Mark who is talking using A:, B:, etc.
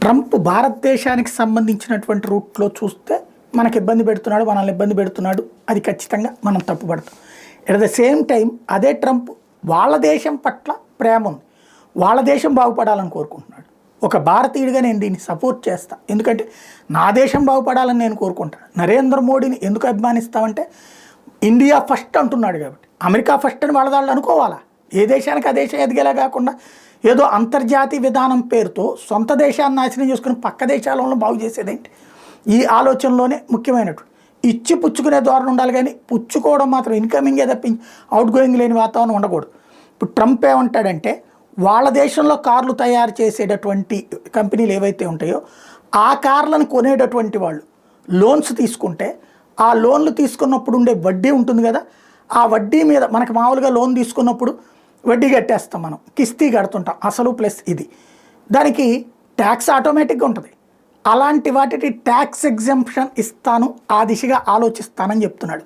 A: Trump భారతదేశానికి సంబంధించినటువంటి రూట్లో చూస్తే మనకి ఇబ్బంది పెడుతున్నాడు, మనల్ని ఇబ్బంది పెడుతున్నాడు, అది ఖచ్చితంగా మనం తప్పుపడతాం. ఎట్ ద సేమ్ టైం అదే ట్రంప్ వాళ్ళ దేశం పట్ల ప్రేమ ఉంది, వాళ్ళ దేశం బాగుపడాలని కోరుకుంటున్నాడు. ఒక భారతీయుడిగా నేను దీన్ని సపోర్ట్ చేస్తాను, ఎందుకంటే నా దేశం బాగుపడాలని నేను కోరుకుంటాను. నరేంద్ర మోడీని ఎందుకు అభిమానిస్తామంటే ఇండియా ఫస్ట్ అంటున్నాడు కాబట్టి. అమెరికా ఫస్ట్ అని వాళ్ళ అనుకోవాలా? ఏ దేశానికి ఆ దేశం ఎదిగేలా కాకుండా ఏదో అంతర్జాతీయ విధానం పేరుతో సొంత దేశాన్ని నాశనం చేసుకుని పక్క దేశాలలో బాగు చేసేదేంటి? ఈ ఆలోచనలోనే ముఖ్యమైనటువంటి ఇచ్చి పుచ్చుకునే ధోరణి ఉండాలి, కానీ పుచ్చుకోవడం మాత్రం ఇన్కమింగే తప్పించి అవుట్ గోయింగ్ లేని వాతావరణం ఉండకూడదు. ఇప్పుడు ట్రంప్ ఏమంటాడంటే వాళ్ళ దేశంలో కార్లు తయారు చేసేటటువంటి కంపెనీలు ఏవైతే ఉంటాయో ఆ కార్లను కొనేటటువంటి వాళ్ళు లోన్స్ తీసుకుంటే ఆ లోన్లు తీసుకున్నప్పుడు ఉండే వడ్డీ ఉంటుంది కదా, ఆ వడ్డీ మీద మనకు మామూలుగా లోన్ తీసుకున్నప్పుడు వడ్డీ కట్టేస్తాం, మనం కిస్తీ కడుతుంటాం, అసలు ప్లస్ ఇది, దానికి ట్యాక్స్ ఆటోమేటిక్గా ఉంటుంది. అలాంటి వాటికి ట్యాక్స్ ఎగ్జంప్షన్ ఇస్తాను, ఆ దిశగా ఆలోచిస్తానని చెప్తున్నాడు.